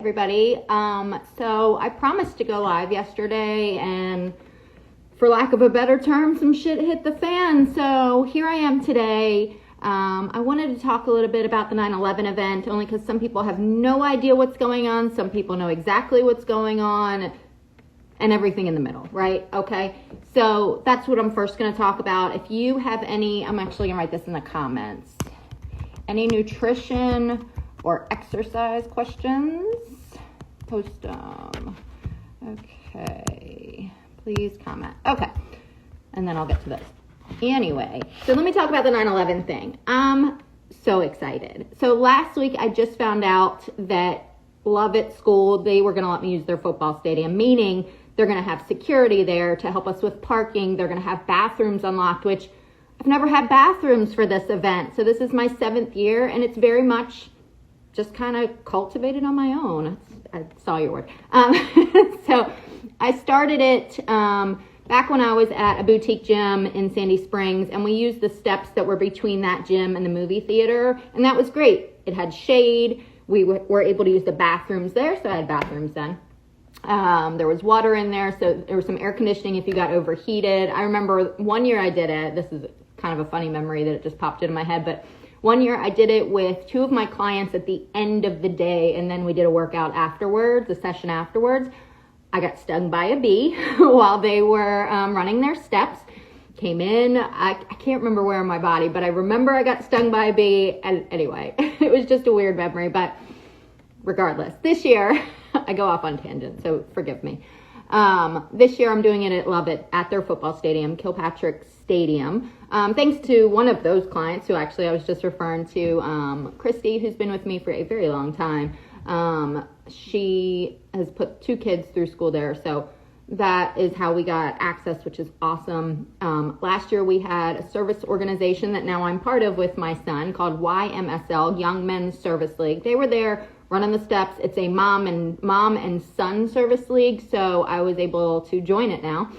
Everybody. So I promised to go live yesterday, and for lack of a better term, some shit hit the fan. So here I am today. I wanted to talk a little bit about the 9/11 event, only because some people have no idea what's going on. Some people know exactly what's going on, and everything in the middle, right? Okay. So that's what I'm first going to talk about. If you have any, I'm actually going to write this in the comments. Any nutrition or exercise questions, post them. Okay, please comment. Okay, and then I'll get to this. Anyway, so let me talk about the 9/11 thing. I'm so excited. So last week I just found out that Lovett School, they were going to let me use their football stadium, meaning they're going to have security there to help us with parking. They're going to have bathrooms unlocked, which I've never had bathrooms for this event. So this is my 7th year, and it's very much just kind of cultivated on my own. I saw your word. So I started it back when I was at a boutique gym in Sandy Springs, and we used the steps that were between that gym and the movie theater, and that was great. It had shade. We were able to use the bathrooms there, so I had bathrooms then. There was water in there, so there was some air conditioning if you got overheated. I remember one year I did it. This is kind of a funny memory that it just popped into my head, but one year I did it with 2 of my clients at the end of the day, and then we did a workout afterwards, a session afterwards. I got stung by a bee while they were running their steps. Came in, I can't remember where in my body, but I remember I got stung by a bee, and anyway, it was just a weird memory, but regardless, this year, I go off on tangents, so forgive me. This year I'm doing it at Lovett at their football stadium, Kilpatrick Stadium. Thanks to one of those clients who actually I was just referring to, Christy, who's been with me for a very long time. She has put 2 kids through school there, so that is how we got access, which is awesome. Last year we had a service organization that now I'm part of with my son called YMSL, Young Men's Service League. They were there running the steps. It's a mom and son service league, so I was able to join it now.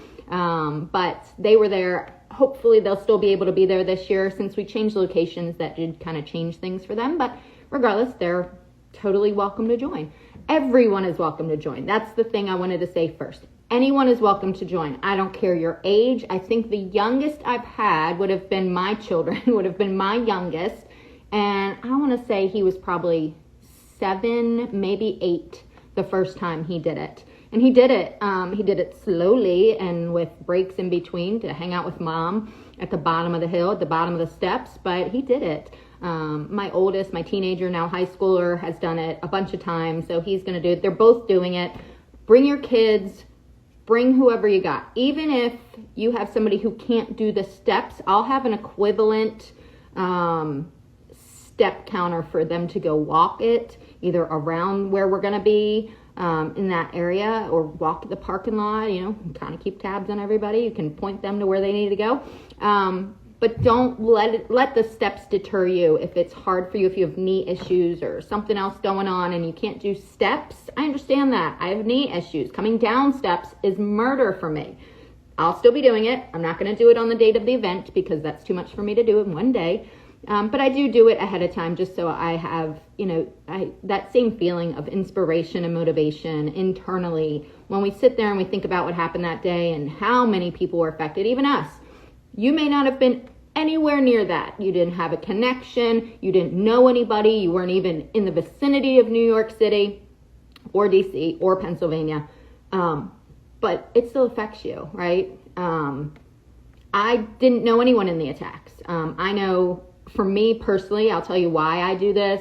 But they were there. Hopefully they'll still be able to be there this year since we changed locations. That did kind of change things for them, but regardless, they're totally welcome to join. Everyone is welcome to join. That's the thing I wanted to say first. Anyone is welcome to join. I don't care your age. I think the youngest I've had would have been my children, would have been my youngest, and I want to say he was probably 7, maybe 8 the first time he did it. And he did it slowly and with breaks in between to hang out with mom at the bottom of the hill, at the bottom of the steps, but he did it. My oldest, my teenager, now high schooler, has done it a bunch of times, so he's going to do it. They're both doing it. Bring your kids, bring whoever you got. Even if you have somebody who can't do the steps, I'll have an equivalent step counter for them to go walk it, either around where we're going to be in that area, or walk the parking lot, kind of keep tabs on everybody. You can point them to where they need to go. But don't let the steps deter you. If it's hard for you, if you have knee issues or something else going on and you can't do steps, I understand that. I have knee issues. Coming down steps is murder for me. I'll still be doing it. I'm not going to do it on the date of the event because that's too much for me to do in one day. But I do it ahead of time just so I have, that same feeling of inspiration and motivation internally when we sit there and we think about what happened that day and how many people were affected, even us. You may not have been anywhere near that. You didn't have a connection. You didn't know anybody. You weren't even in the vicinity of New York City or DC or Pennsylvania. But it still affects you, right? I didn't know anyone in the attacks. I know for me personally, I'll tell you why I do this.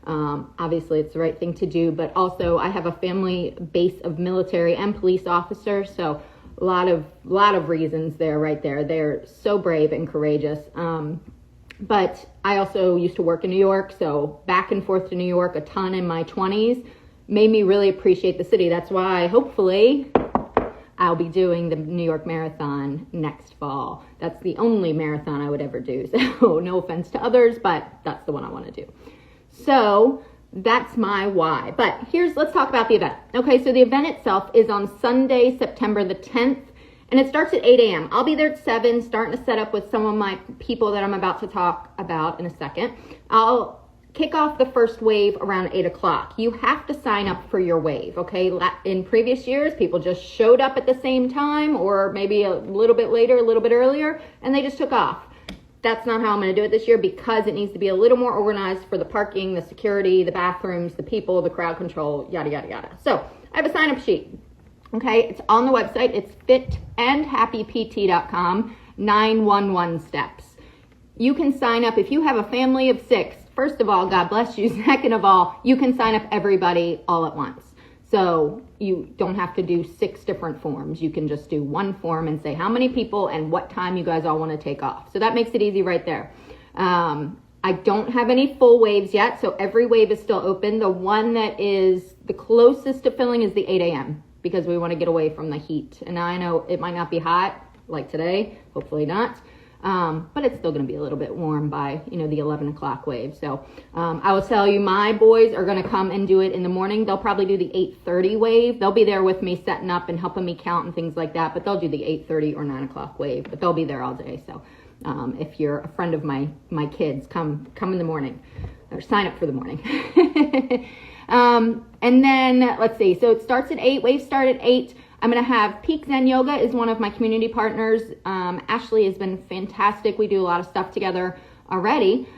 Obviously it's the right thing to do, but also I have a family base of military and police officers. So a lot of reasons there, right there. They're so brave and courageous. But I also used to work in New York, so back and forth to New York a ton in my 20s made me really appreciate the city. That's why hopefully I'll be doing the New York Marathon next fall. That's the only marathon I would ever do. So no offense to others, but that's the one I want to do. So that's my why. But let's talk about the event. Okay, so the event itself is on Sunday, September the 10th, and it starts at 8 a.m. I'll be there at 7, starting to set up with some of my people that I'm about to talk about in a second. I'll kick off the first wave around 8 o'clock. You have to sign up for your wave, okay? In previous years, people just showed up at the same time, or maybe a little bit later, a little bit earlier, and they just took off. That's not how I'm going to do it this year, because it needs to be a little more organized for the parking, the security, the bathrooms, the people, the crowd control, yada, yada, yada. So I have a sign-up sheet, okay? It's on the website. It's fitandhappypt.com, 911 steps. You can sign up if you have a family of 6. First of all, God bless you. Second of all, you can sign up everybody all at once. So you don't have to do 6 different forms. You can just do one form and say how many people and what time you guys all want to take off. So that makes it easy right there. I don't have any full waves yet, so every wave is still open. The one that is the closest to filling is the 8 a.m. because we want to get away from the heat. And I know it might not be hot like today, hopefully not. But it's still going to be a little bit warm by, the 11 o'clock wave. So, I will tell you, my boys are going to come and do it in the morning. They'll probably do the 8:30 wave. They'll be there with me setting up and helping me count and things like that, but they'll do the 8:30 or 9 o'clock wave, but they'll be there all day. So, if you're a friend of my kids, come in the morning or sign up for the morning. And then let's see. So it starts at 8, waves start at 8. I'm going to have Peak Zen Yoga is one of my community partners. Ashley has been fantastic. We do a lot of stuff together already.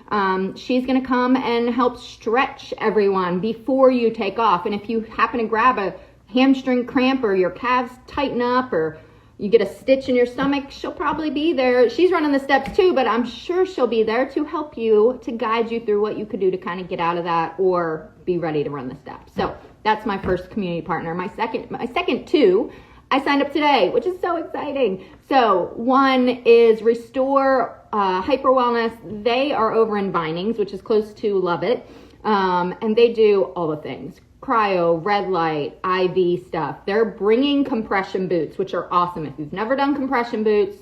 She's going to come and help stretch everyone before you take off. And if you happen to grab a hamstring cramp or your calves tighten up or you get a stitch in your stomach, she'll probably be there. She's running the steps too, but I'm sure she'll be there to help you, to guide you through what you could do to kind of get out of that or be ready to run the steps. So that's my first community partner. My second 2, I signed up today, which is so exciting. So one is Restore Hyper Wellness. They are over in Vinings, which is close to Lovett. And they do all the things. Cryo, red light, IV stuff. They're bringing compression boots, which are awesome. If you've never done compression boots,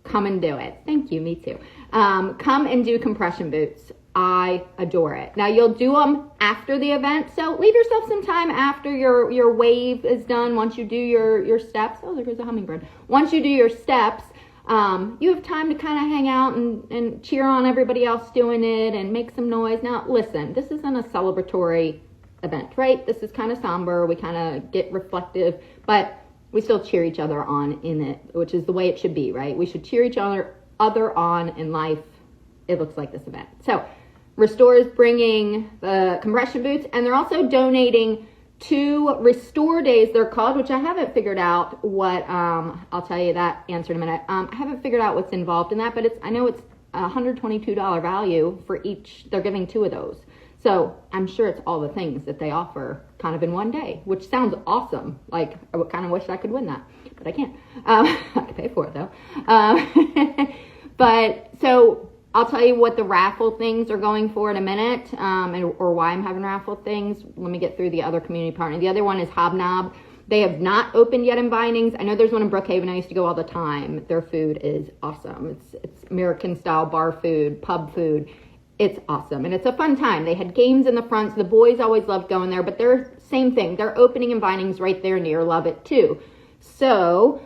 come and do it. Thank you, me too. Come and do compression boots. I adore it. Now you'll do them after the event, so leave yourself some time after your wave is done. Once you do your steps, oh, there goes a hummingbird. Once you do your steps, you have time to kind of hang out and cheer on everybody else doing it and make some noise. Now listen, this isn't a celebratory event, right? This is kind of somber. We kind of get reflective, but we still cheer each other on in it, which is the way it should be, right? We should cheer each other on in life. It looks like this event. So Restore is bringing the compression boots, and they're also donating 2 Restore Days, they're called, which I haven't figured out what, I'll tell you that answer in a minute. I haven't figured out what's involved in that, but I know it's a $122 value for each. They're giving 2 of those. So I'm sure it's all the things that they offer kind of in one day, which sounds awesome. Like, I would kind of wish I could win that, but I can't. I could pay for it though. But so I'll tell you what the raffle things are going for in a minute, or why I'm having raffle things. Let me get through the other community partner. The other one is Hobnob. They have not opened yet in Vinings. I know there's one in Brookhaven. I used to go all the time. Their food is awesome. It's American style bar food, pub food. It's awesome. And it's a fun time. They had games in the front. So the boys always loved going there, but they're same thing. They're opening in Vinings right there near Lovett too. So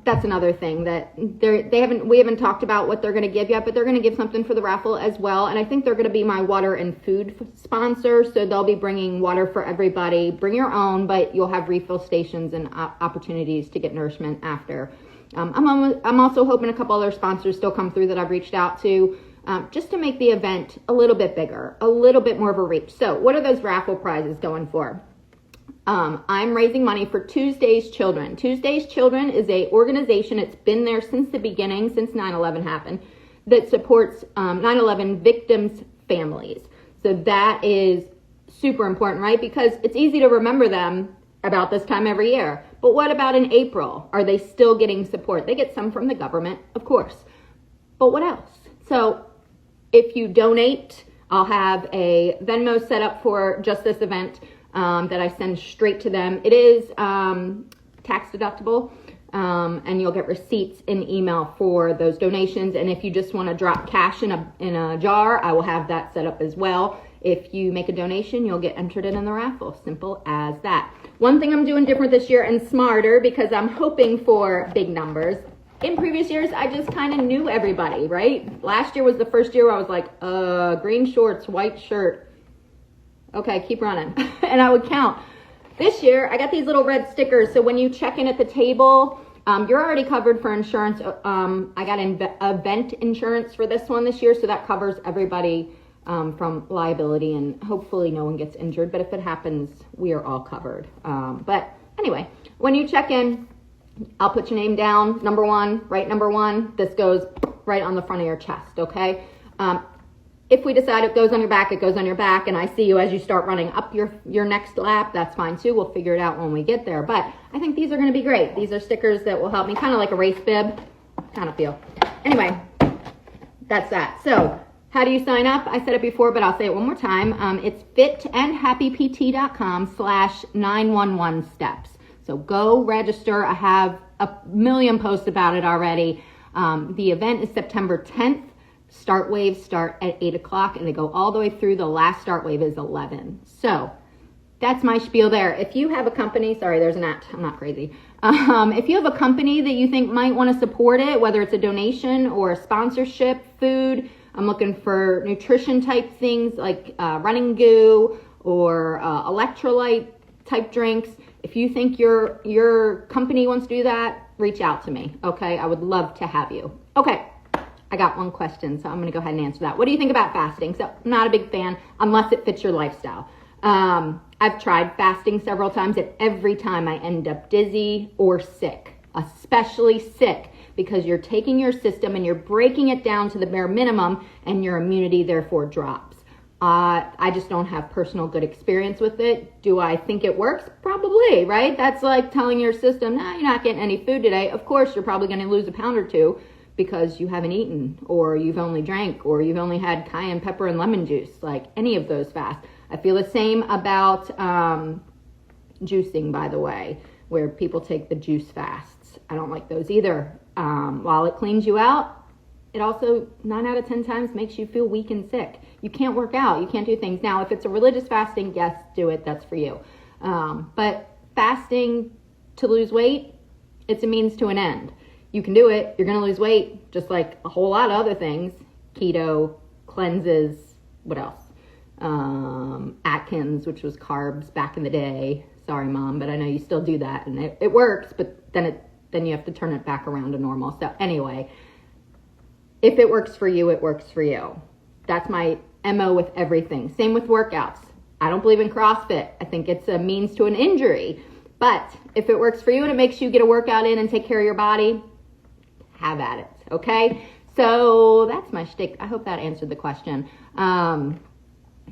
that's another thing that we haven't talked about what they're going to give yet, but they're going to give something for the raffle as well. And I think they're going to be my water and food sponsor. So they'll be bringing water for everybody. Bring your own, but you'll have refill stations and opportunities to get nourishment after. I'm also hoping a couple other sponsors still come through that I've reached out to, just to make the event a little bit bigger, a little bit more of a reach. So what are those raffle prizes going for? I'm raising money for Tuesday's Children. Tuesday's Children is a organization. It's been there since the beginning, since 9/11 happened, that supports 9/11 victims' families. So that is super important, right? Because it's easy to remember them about this time every year. But what about in April? Are they still getting support? They get some from the government, of course. But what else? So if you donate, I'll have a Venmo set up for just this event that I send straight to them. It is tax deductible, and you'll get receipts in email for those donations. And if you just want to drop cash in a jar, I will have that set up as well. If you make a donation, you'll get entered in the raffle. Simple as that. One thing I'm doing different this year and smarter, because I'm hoping for big numbers. in previous years, I just kind of knew everybody, right? Last year was the first year where I was like, green shorts, white shirt. Okay, keep running. And I would count. This year, I got these little red stickers. So when you check in at the table, you're already covered for insurance. I got event insurance for this one this year. So that covers everybody from liability, and hopefully no one gets injured. But if it happens, we are all covered. But anyway, when you check in, I'll put your name down, number one, right number one. This goes right on the front of your chest, okay? If we decide it goes on your back, it goes on your back, and I see you as you start running up your next lap, that's fine too. We'll figure it out when we get there. But I think these are going to be great. These are stickers that will help me, kind of like a race bib kind of feel. Anyway, that's that. So how do you sign up? I said it before, but I'll say it one more time. It's fitandhappypt.com/911steps. So go register. I have a million posts about it already. The event is September 10th. Start waves start at 8 o'clock and they go all the way through. The last start wave is 11. So that's my spiel there. If you have a company, sorry, there's an at, I'm not crazy. If you have a company that you think might want to support it, whether it's a donation or a sponsorship, food, I'm looking for nutrition type things like running goo or electrolyte type drinks. If you think your company wants to do that, reach out to me, okay? I would love to have you. Okay, I got one question, so I'm going to go ahead and answer that. What do you think about fasting? So I'm not a big fan unless it fits your lifestyle. I've tried fasting several times, and every time I end up dizzy or sick, especially sick, because you're taking your system and you're breaking it down to the bare minimum, and your immunity therefore drops. I just don't have personal good experience with it. Do I think it works? Probably, right? That's like telling your system, nah, you're not getting any food today. Of course, you're probably going to lose a pound or two because you haven't eaten, or you've only drank, or you've only had cayenne pepper and lemon juice, like any of those fasts. I feel the same about juicing, by the way, where people take the juice fasts. I don't like those either. While it cleans you out, it also 9 out of 10 times makes you feel weak and sick. You can't work out. You can't do things. Now, if it's a religious fasting, yes, do it. That's for you. But fasting to lose weight, it's a means to an end. You can do it. You're going to lose weight, just like a whole lot of other things. Keto, cleanses, what else? Atkins, which was carbs back in the day. Sorry, Mom, but I know you still do that. And it works, but then you have to turn it back around to normal. So anyway, if it works for you, it works for you. That's my MO with everything. Same with workouts. I don't believe in CrossFit. I think it's a means to an injury. But if it works for you and it makes you get a workout in and take care of your body, have at it, okay? So that's my shtick. I hope that answered the question.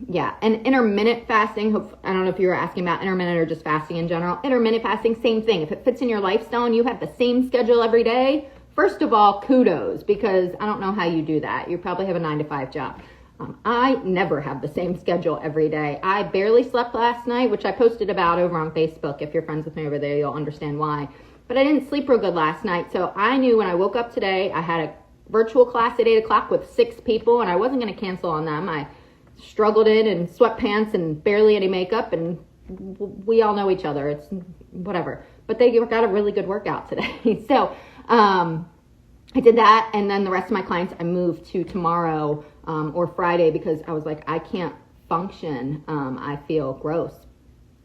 Yeah, and intermittent fasting, I don't know if you were asking about intermittent or just fasting in general. Intermittent fasting, same thing. If it fits in your lifestyle and you have the same schedule every day, first of all, kudos, because I don't know how you do that. You probably have a 9-to-5 job. I never have the same schedule every day. I barely slept last night, which I posted about over on Facebook. If you're friends with me over there, you'll understand why. But I didn't sleep real good last night, so I knew when I woke up today, I had a virtual class at 8 o'clock with 6 people, and I wasn't going to cancel on them. I struggled in sweatpants and barely any makeup, and we all know each other. It's whatever. But they got a really good workout today. So I did that, and then the rest of my clients I moved to tomorrow or Friday because I was like, I can't function. I feel gross.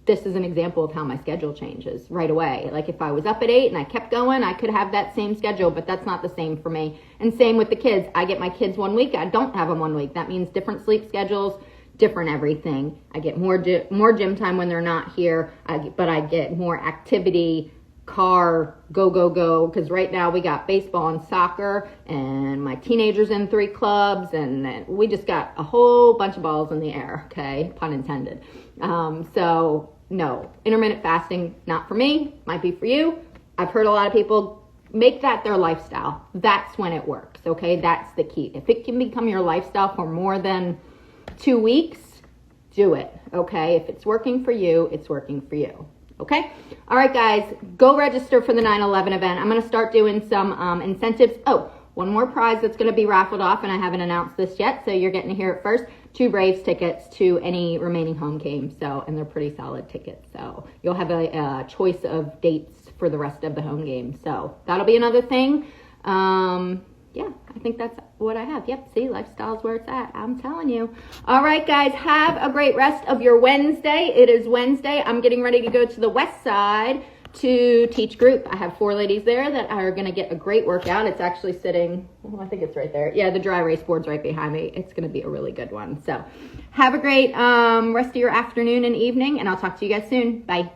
This is an example of how my schedule changes right away. Like if I was up at 8 and I kept going, I could have that same schedule, but that's not the same for me. And same with the kids. I get my kids 1 week. I don't have them 1 week. That means different sleep schedules, different everything. I get more gym time when they're not here, but I get more activity, car, go, because right now we got baseball and soccer, and my teenager's in 3 clubs, and we just got a whole bunch of balls in the air, okay? Pun intended. So no, intermittent fasting, not for me, might be for you. I've heard a lot of people make that their lifestyle. That's when it works, okay? That's the key. If it can become your lifestyle for more than 2 weeks, do it, okay? If it's working for you, it's working for you. Okay? All right, guys, go register for the 9/11 event. I'm going to start doing some incentives. Oh, one more prize that's going to be raffled off, and I haven't announced this yet, so you're getting to hear it first. 2 Braves tickets to any remaining home games, and they're pretty solid tickets. So you'll have a choice of dates for the rest of the home games. So that'll be another thing. Yeah, I think that's what I have. Yep, see, lifestyle's where it's at. I'm telling you. All right, guys, have a great rest of your Wednesday. It is Wednesday. I'm getting ready to go to the West Side to teach group. I have 4 ladies there that are going to get a great workout. It's actually sitting, I think it's right there. Yeah, the dry erase board's right behind me. It's going to be a really good one. So have a great rest of your afternoon and evening, and I'll talk to you guys soon. Bye.